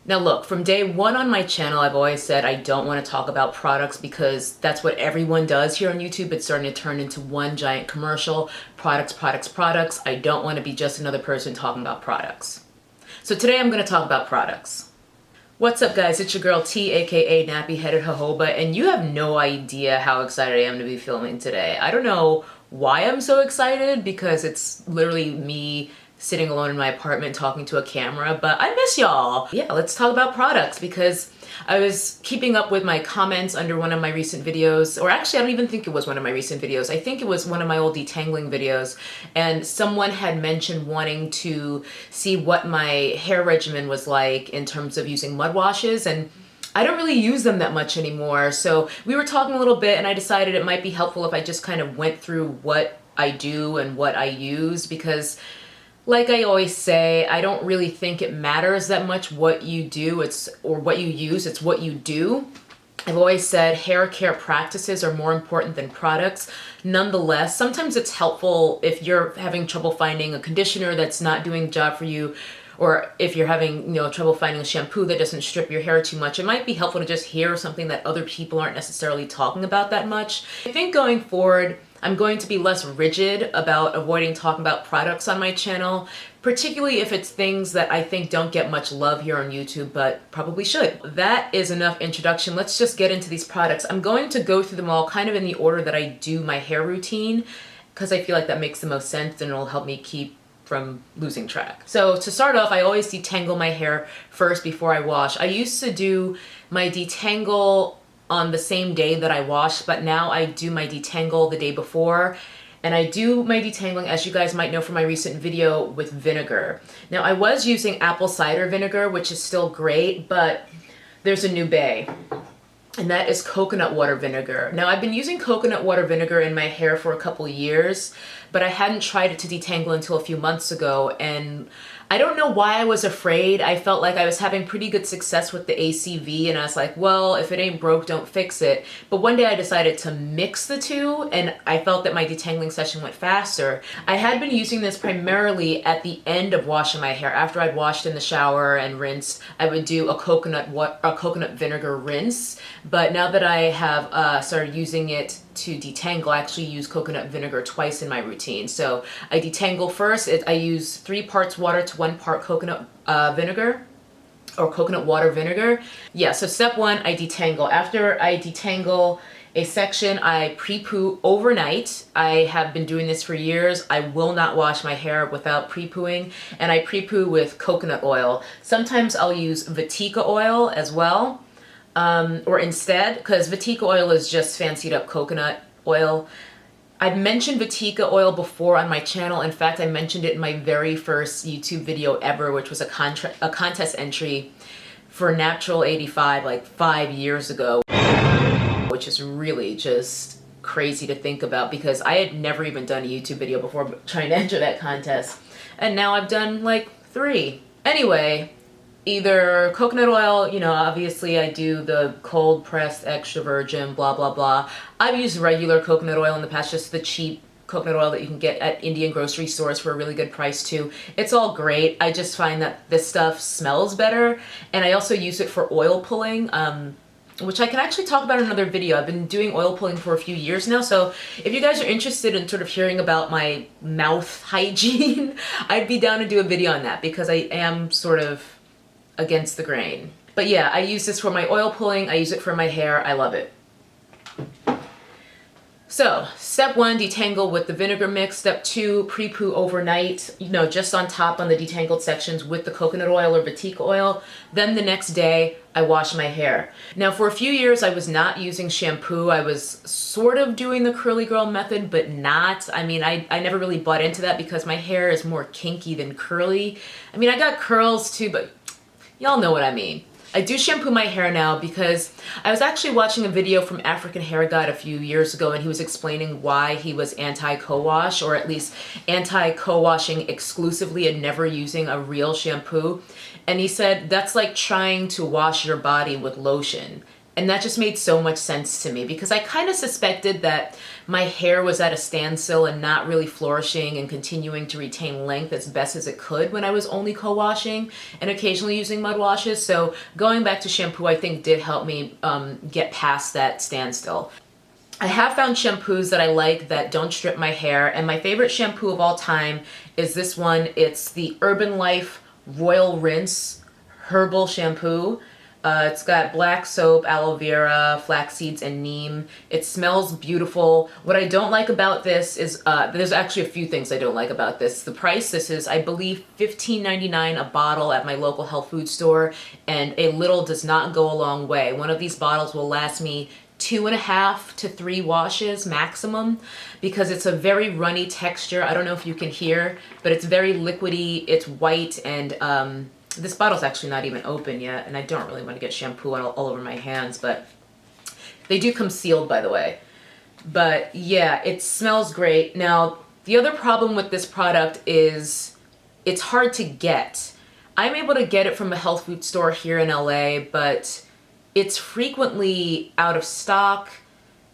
Now look, from day one on my channel, I've always said I don't want to talk about products because that's what everyone does here on YouTube. It's starting to turn into one giant commercial. Products, products, products. I don't want to be just another person talking about products. So today I'm going to talk about products. What's up guys, it's your girl T, aka Nappy Headed Jojoba, and you have no idea how excited I am to be filming today. I don't know why I'm so excited because it's literally me sitting alone in my apartment talking to a camera, but I miss y'all. Yeah, let's talk about products because I was keeping up with my comments under one of my recent videos, or actually I don't even think it was one of my recent videos. I think it was one of my old detangling videos, and someone had mentioned wanting to see what my hair regimen was like in terms of using mud washes, and I don't really use them that much anymore. So we were talking a little bit and I decided it might be helpful if I just kind of went through what I do and what I use, because like I always say, I don't really think it matters that much what you do, or what you use, it's what you do. I've always said hair care practices are more important than products. Nonetheless, sometimes it's helpful if you're having trouble finding a conditioner that's not doing the job for you, or if you're having trouble finding a shampoo that doesn't strip your hair too much. It might be helpful to just hear something that other people aren't necessarily talking about that much. I think going forward, I'm going to be less rigid about avoiding talking about products on my channel, particularly if it's things that I think don't get much love here on YouTube, but probably should. That is enough introduction. Let's just get into these products. I'm going to go through them all kind of in the order that I do my hair routine, because I feel like that makes the most sense and it'll help me keep from losing track. So to start off, I always detangle my hair first before I wash. I used to do my detangle on the same day that I wash, but now I do my detangle the day before. And I do my detangling, as you guys might know from my recent video, with vinegar. Now I was using apple cider vinegar, which is still great, but there's a new bay, and that is coconut water vinegar. Now I've been using coconut water vinegar in my hair for a couple years, but I hadn't tried it to detangle until a few months ago, and I don't know why I was afraid. I felt like I was having pretty good success with the ACV, and I was like, well, if it ain't broke, don't fix it. But one day I decided to mix the two, and I felt that my detangling session went faster. I had been using this primarily at the end of washing my hair. After I'd washed in the shower and rinsed, I would do a coconut vinegar rinse. But now that I have started using it to detangle, I actually use coconut vinegar twice in my routine. So I detangle first. I use 3 parts water to 1 part coconut vinegar, or coconut water vinegar. Yeah, so step 1, I detangle. After I detangle a section, I pre-poo overnight. I have been doing this for years. I will not wash my hair without pre-pooing, and I pre-poo with coconut oil. Sometimes I'll use Vatica oil as well. Or instead, because Vatica oil is just fancied up coconut oil. I've mentioned Vatica oil before on my channel. In fact, I mentioned it in my very first YouTube video ever, which was a contest entry for Natural 85 like 5 years ago, which is really just crazy to think about because I had never even done a YouTube video before trying to enter that contest. And now I've done like 3. Anyway, either coconut oil, obviously I do the cold pressed extra virgin, blah, blah, blah. I've used regular coconut oil in the past, just the cheap coconut oil that you can get at Indian grocery stores for a really good price too. It's all great. I just find that this stuff smells better. And I also use it for oil pulling, which I can actually talk about in another video. I've been doing oil pulling for a few years now, so if you guys are interested in sort of hearing about my mouth hygiene, I'd be down to do a video on that because I am sort of against the grain. But yeah, I use this for my oil pulling, I use it for my hair, I love it. So, step 1, detangle with the vinegar mix. Step 2, pre-poo overnight, just on top on the detangled sections with the coconut oil or Vatica oil. Then the next day, I wash my hair. Now for a few years, I was not using shampoo. I was sort of doing the curly girl method, but not. I mean, I never really bought into that because my hair is more kinky than curly. I mean, I got curls too, but y'all know what I mean. I do shampoo my hair now because I was actually watching a video from African Hair God a few years ago, and he was explaining why he was anti-co-wash, or at least anti-co-washing exclusively and never using a real shampoo. And he said that's like trying to wash your body with lotion. And that just made so much sense to me because I kind of suspected that my hair was at a standstill and not really flourishing and continuing to retain length as best as it could when I was only co-washing and occasionally using mud washes. So going back to shampoo, I think did help me get past that standstill. I have found shampoos that I like that don't strip my hair, and my favorite shampoo of all time is this one. It's the Urban Life Royal Rinse Herbal Shampoo. It's got black soap, aloe vera, flax seeds, and neem. It smells beautiful. What I don't like about this is, there's actually a few things I don't like about this. The price, this is, I believe, $15.99 a bottle at my local health food store, and a little does not go a long way. One of these bottles will last me 2.5 to 3 washes maximum because it's a very runny texture. I don't know if you can hear, but it's very liquidy, it's white, and this bottle's actually not even open yet, and I don't really want to get shampoo all over my hands, but they do come sealed, by the way. But yeah, it smells great. Now, the other problem with this product is it's hard to get. I'm able to get it from a health food store here in LA, but it's frequently out of stock,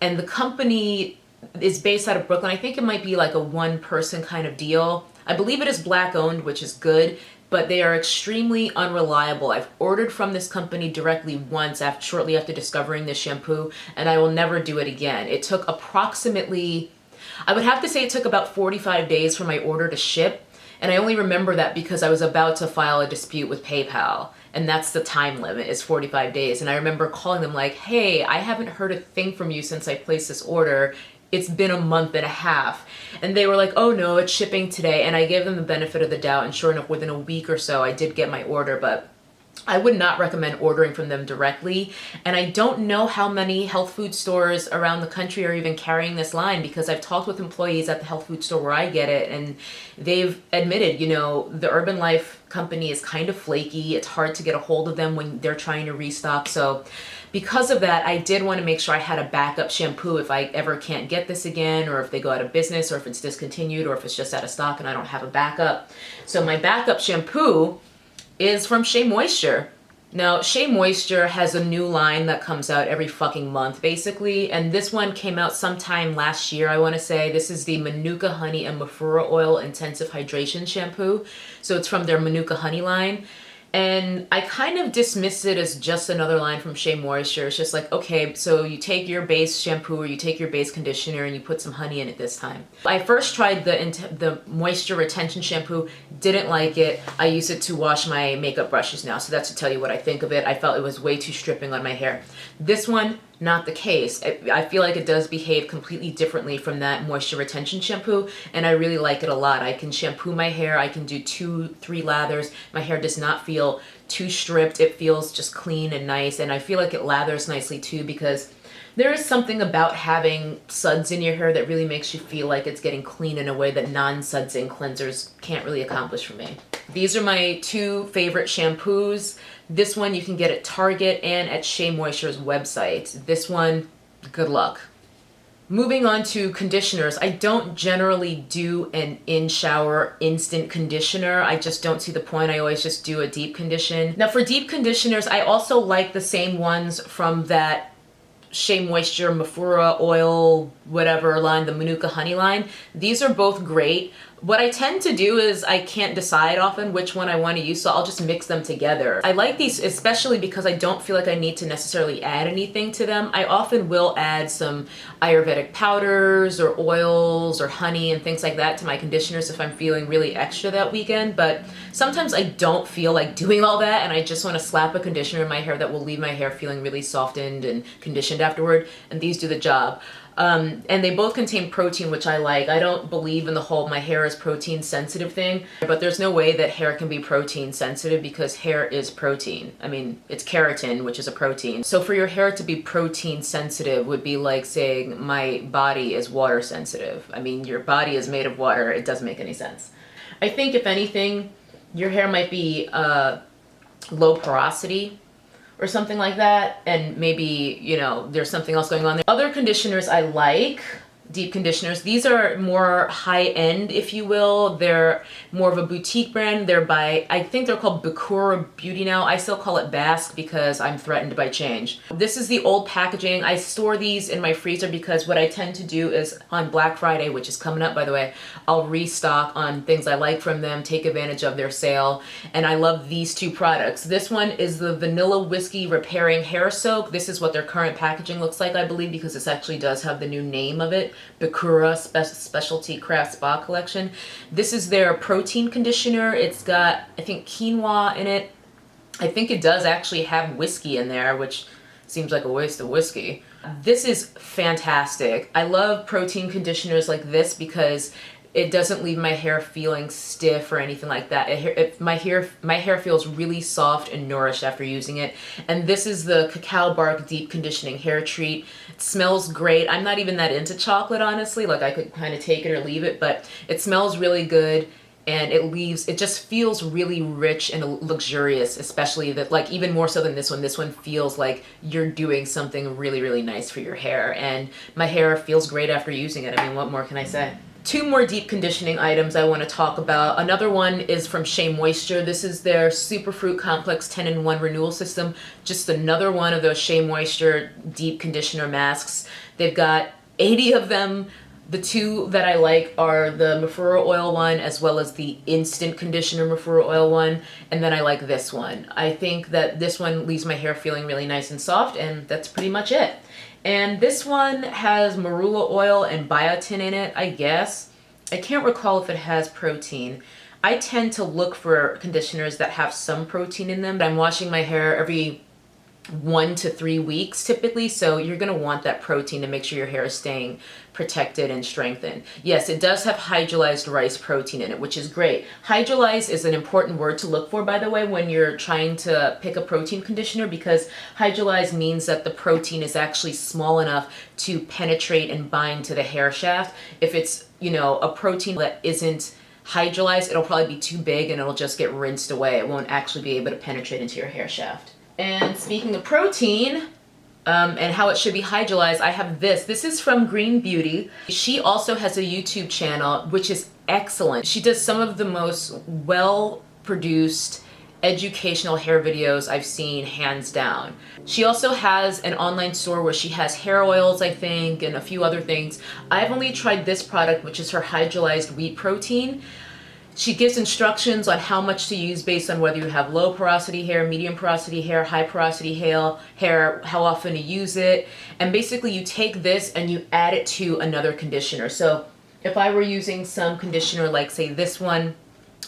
and the company is based out of Brooklyn. I think it might be like a one-person kind of deal. I believe it is Black owned, which is good, but they are extremely unreliable. I've ordered from this company directly once shortly after discovering this shampoo, and I will never do it again. It took approximately, I would have to say it took about 45 days for my order to ship, and I only remember that because I was about to file a dispute with PayPal. And that's the time limit, is 45 days. And I remember calling them like, hey, I haven't heard a thing from you since I placed this order. It's been a month and a half. And they were like, oh no, it's shipping today. And I gave them the benefit of the doubt. And sure enough, within a week or so, I did get my order. But I would not recommend ordering from them directly. And I don't know how many health food stores around the country are even carrying this line, because I've talked with employees at the health food store where I get it, and they've admitted, you know, the Urban Life company is kind of flaky. It's hard to get a hold of them when they're trying to restock. So because of that, I did want to make sure I had a backup shampoo if I ever can't get this again, or if they go out of business, or if it's discontinued, or if it's just out of stock and I don't have a backup. So my backup shampoo is from Shea Moisture. Now, Shea Moisture has a new line that comes out every fucking month, basically, and this one came out sometime last year, I want to say. This is the Manuka Honey and Bekura Oil Intensive Hydration Shampoo. So it's from their Manuka Honey line. And I kind of dismiss it as just another line from Shea Moisture. It's just like, okay, so you take your base shampoo or you take your base conditioner and you put some honey in it this time. I first tried the moisture retention shampoo, didn't like it. I use it to wash my makeup brushes now, so that's to tell you what I think of it. I felt it was way too stripping on my hair. This one, not the case. I feel like it does behave completely differently from that moisture retention shampoo, and I really like it a lot. I can shampoo my hair, I can do 2-3 lathers. My hair does not feel too stripped. It feels just clean and nice, and I feel like it lathers nicely too, because there is something about having suds in your hair that really makes you feel like it's getting clean in a way that non-sudsing cleansers can't really accomplish for me. These are my 2 favorite shampoos. This one you can get at Target and at Shea Moisture's website. This one, good luck. Moving on to conditioners, I don't generally do an in-shower instant conditioner. I just don't see the point. I always just do a deep condition. Now for deep conditioners, I also like the same ones from that Shea Moisture, Bekura Oil, whatever line, the Manuka Honey line. These are both great. What I tend to do is I can't decide often which one I want to use, so I'll just mix them together. I like these especially because I don't feel like I need to necessarily add anything to them. I often will add some Ayurvedic powders or oils or honey and things like that to my conditioners if I'm feeling really extra that weekend, but sometimes I don't feel like doing all that and I just want to slap a conditioner in my hair that will leave my hair feeling really softened and conditioned afterward, and these do the job. And they both contain protein, which I like. I don't believe in the whole my hair is protein sensitive thing, but there's no way that hair can be protein sensitive because hair is protein. I mean, it's keratin, which is a protein. So for your hair to be protein sensitive would be like saying my body is water sensitive. I mean, your body is made of water. It doesn't make any sense. I think if anything, your hair might be low porosity or something like that, and maybe, you know, there's something else going on there. Other conditioners I like, deep conditioners. These are more high-end, if you will. They're more of a boutique brand. They're by, I think they're called Bekura Beauty now. I still call it BASK because I'm threatened by change. This is the old packaging. I store these in my freezer because what I tend to do is on Black Friday, which is coming up by the way, I'll restock on things I like from them, take advantage of their sale, and I love these two products. This one is the Vanilla Whiskey Repairing Hair Soak. This is what their current packaging looks like, I believe, because this actually does have the new name of it. Bekura Specialty Craft Spa Collection. This is their protein conditioner. It's got, I think, quinoa in it. I think it does actually have whiskey in there, which seems like a waste of whiskey. This is fantastic. I love protein conditioners like this because it doesn't leave my hair feeling stiff or anything like that. My hair feels really soft and nourished after using it. And this is the Cacao Bark Deep Conditioning Hair Treat. It smells great. I'm not even that into chocolate, honestly. Like, I could kind of take it or leave it, but it smells really good. And it just feels really rich and luxurious, especially that, like, even more so than this one. This one feels like you're doing something really, really nice for your hair. And my hair feels great after using it. I mean, what more can I say? Two more deep conditioning items I want to talk about. Another one is from Shea Moisture. This is their Superfruit Complex 10-in-1 Renewal System. Just another one of those Shea Moisture deep conditioner masks. They've got 80 of them. The two that I like are the Bekura oil one as well as the instant conditioner Bekura oil one. And then I like this one. I think that this one leaves my hair feeling really nice and soft, and that's pretty much it. And this one has marula oil and biotin in it, I guess. I can't recall if it has protein. I tend to look for conditioners that have some protein in them. I'm washing my hair every 1 to 3 weeks typically, so you're going to want that protein to make sure your hair is staying protected and strengthened. Yes, it does have hydrolyzed rice protein in it, which is great. Hydrolyzed is an important word to look for, by the way, when you're trying to pick a protein conditioner, because hydrolyzed means that the protein is actually small enough to penetrate and bind to the hair shaft. If it's, you know, a protein that isn't hydrolyzed, it'll probably be too big and it'll just get rinsed away. It won't actually be able to penetrate into your hair shaft. And speaking of protein, and how it should be hydrolyzed, I have this. This is from Green Beauty. She also has a YouTube channel, which is excellent. She does some of the most well-produced educational hair videos I've seen, hands down. She also has an online store where she has hair oils, I think, and a few other things. I've only tried this product, which is her hydrolyzed wheat protein. She gives instructions on how much to use based on whether you have low porosity hair, medium porosity hair, high porosity hair, how often to use it. And basically you take this and you add it to another conditioner. So if I were using some conditioner like, say, this one,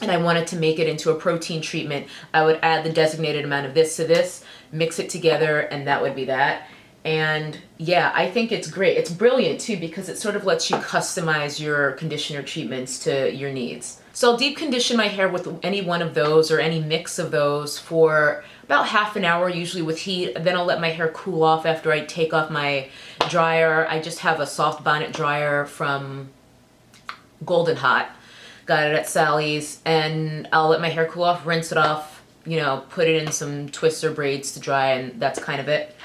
and I wanted to make it into a protein treatment, I would add the designated amount of this to this, mix it together, and that would be that. And yeah, I think it's great. It's brilliant too because it sort of lets you customize your conditioner treatments to your needs. So I'll deep condition my hair with any one of those or any mix of those for about half an hour, usually with heat. Then I'll let my hair cool off after I take off my dryer. I just have a soft bonnet dryer from Golden Hot. Got it at Sally's, and I'll let my hair cool off, rinse it off, you know, put it in some twister braids to dry, and that's kind of it.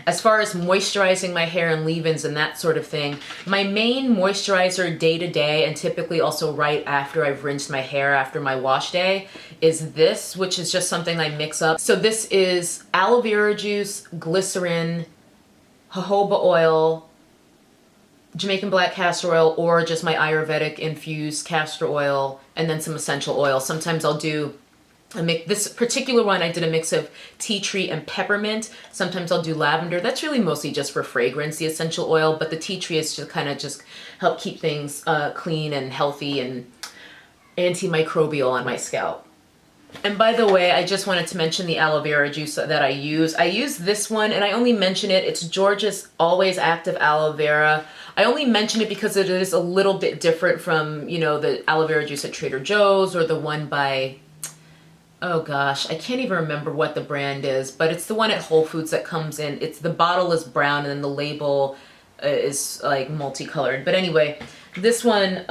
As far as moisturizing my hair and leave-ins and that sort of thing, my main moisturizer day to day, and typically also right after I've rinsed my hair after my wash day, is this, which is just something I mix up. So this is aloe vera juice, glycerin, jojoba oil, Jamaican black castor oil, or just my Ayurvedic infused castor oil, and then some essential oil. Sometimes I'll do this particular one, I did a mix of tea tree and peppermint. Sometimes I'll do lavender. That's really mostly just for fragrance, the essential oil, but the tea tree is to kind of just help keep things clean and healthy and antimicrobial on my scalp. And by the way, I just wanted to mention the aloe vera juice that I use. I use this one, and I only mention it. It's George's Always Active Aloe Vera. I only mention it because it is a little bit different from, you know, the aloe vera juice at Trader Joe's or the one by, oh gosh, I can't even remember what the brand is, but it's the one at Whole Foods that comes in. It's the bottle is brown and then the label is like multicolored. But anyway, this one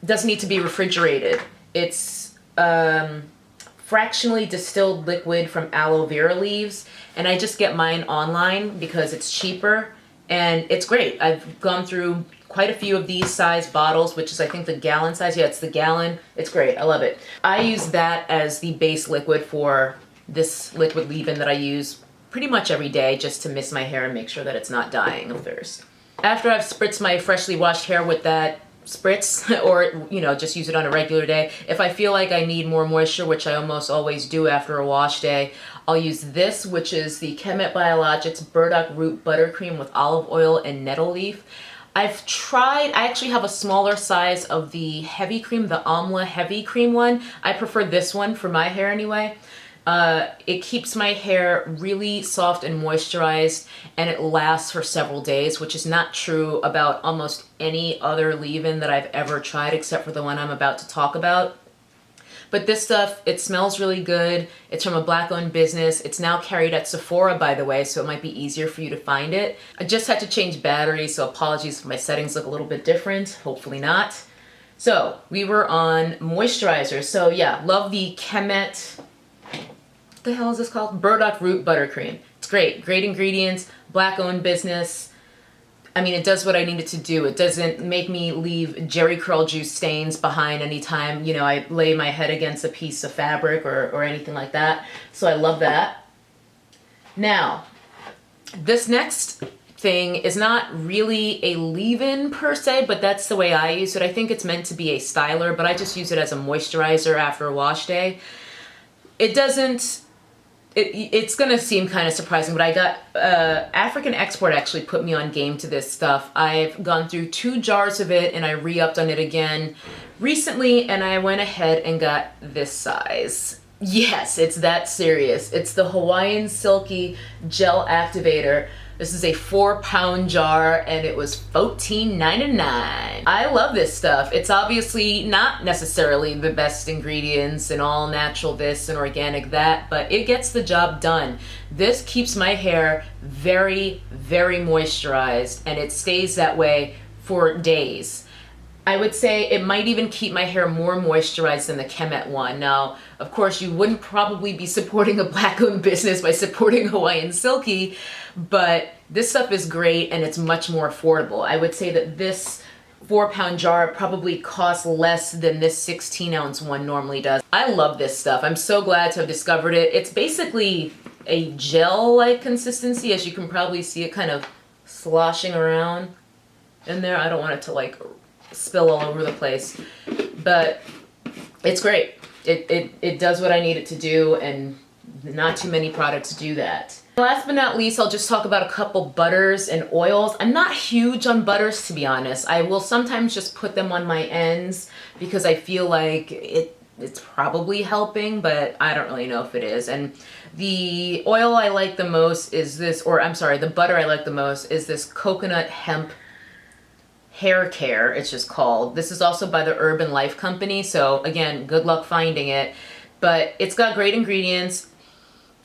doesn't need to be refrigerated. It's fractionally distilled liquid from aloe vera leaves, and I just get mine online because it's cheaper and it's great. I've gone through quite a few of these size bottles, which is I think the gallon size. Yeah, it's the gallon. It's great. I love it. I use that as the base liquid for this liquid leave-in that I use pretty much every day just to mist my hair and make sure that it's not dying of thirst. After I've spritzed my freshly washed hair with that spritz, or you know, just use it on a regular day, if I feel like I need more moisture, which I almost always do after a wash day, I'll use this, which is the Chemet Biologics Burdock Root Buttercream with olive oil and nettle leaf. I've tried, I actually have a smaller size of the heavy cream, the Amla heavy cream one. I prefer this one for my hair anyway. It keeps my hair really soft and moisturized, and it lasts for several days, which is not true about almost any other leave-in that I've ever tried except for the one I'm about to talk about. But this stuff, it smells really good. It's from a Black-owned business. It's now carried at Sephora, by the way, so it might be easier for you to find it. I just had to change batteries, so apologies if my settings look a little bit different. Hopefully not. So we were on moisturizer. So yeah, love the Chemet, what the hell is this called? Burdock Root Buttercream. It's great. Great ingredients, Black-owned business. I mean, it does what I need it to do. It doesn't make me leave Jerry curl juice stains behind anytime, you know, I lay my head against a piece of fabric or anything like that. So I love that. Now, this next thing is not really a leave-in per se, but that's the way I use it. I think it's meant to be a styler, but I just use it as a moisturizer after a wash day. It doesn't... It's gonna seem kind of surprising, but I got African Export actually put me on game to this stuff. I've gone through 2 jars of it and I re-upped on it again recently, and I went ahead and got this size. Yes, it's that serious. It's the Hawaiian Silky Gel Activator. This is a 4-pound jar and it was $14.99. I love this stuff. It's obviously not necessarily the best ingredients and all natural this and organic that, but it gets the job done. This keeps my hair very, very moisturized, and it stays that way for days. I would say it might even keep my hair more moisturized than the Chemet one. Now, of course, you wouldn't probably be supporting a Black-owned business by supporting Hawaiian Silky, but this stuff is great and it's much more affordable. I would say that this 4-pound jar probably costs less than this 16-ounce one normally does. I love this stuff. I'm so glad to have discovered it. It's basically a gel-like consistency, as you can probably see it kind of sloshing around in there. I don't want it to like spill all over the place, but it's great. It does what I need it to do, and not too many products do that. Last but not least, I'll just talk about a couple butters and oils. I'm not huge on butters, to be honest. I will sometimes just put them on my ends because I feel like it's probably helping, but I don't really know if it is. And the oil I like the most is this, or I'm sorry, the butter I like the most is this coconut hemp hair care, it's just called. This is also by the Urban Life Company, so again, good luck finding it. But it's got great ingredients.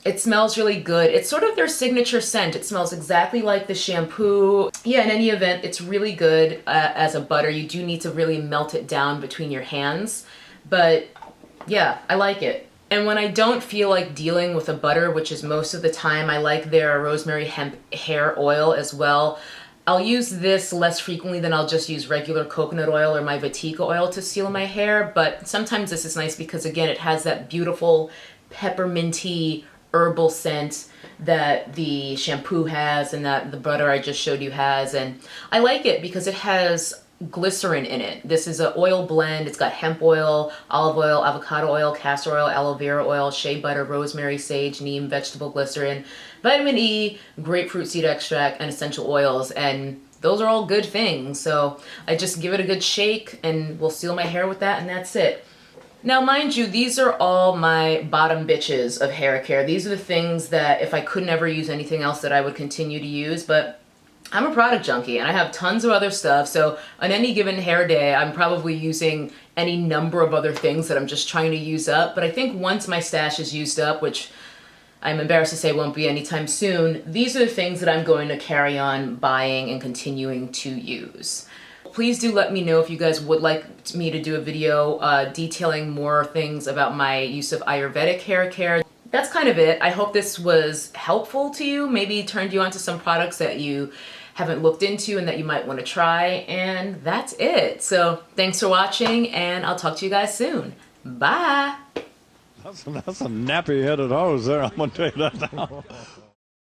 It smells really good. It's sort of their signature scent. It smells exactly like the shampoo. Yeah, in any event, it's really good as a butter. You do need to really melt it down between your hands. But yeah, I like it. And when I don't feel like dealing with a butter, which is most of the time, I like their rosemary hemp hair oil as well. I'll use this less frequently than I'll just use regular coconut oil or my Vatika oil to seal my hair, but sometimes this is nice because, again, it has that beautiful pepperminty herbal scent that the shampoo has and that the butter I just showed you has, and I like it because it has glycerin in it. This is an oil blend. It's got hemp oil, olive oil, avocado oil, castor oil, aloe vera oil, shea butter, rosemary, sage, neem, vegetable glycerin, vitamin E, grapefruit seed extract, and essential oils, and those are all good things. So I just give it a good shake and we'll seal my hair with that, and that's it. Now, mind you, these are all my bottom bitches of hair care. These are the things that if I could never use anything else that I would continue to use, but I'm a product junkie and I have tons of other stuff, so on any given hair day, I'm probably using any number of other things that I'm just trying to use up. But I think once my stash is used up, which I'm embarrassed to say won't be anytime soon, these are the things that I'm going to carry on buying and continuing to use. Please do let me know if you guys would like me to do a video detailing more things about my use of Ayurvedic hair care. That's kind of it. I hope this was helpful to you, maybe turned you onto some products that you haven't looked into and that you might want to try. And that's it. So thanks for watching, and I'll talk to you guys soon. Bye. That's a nappy-headed hose there, I'm going to tell you that now.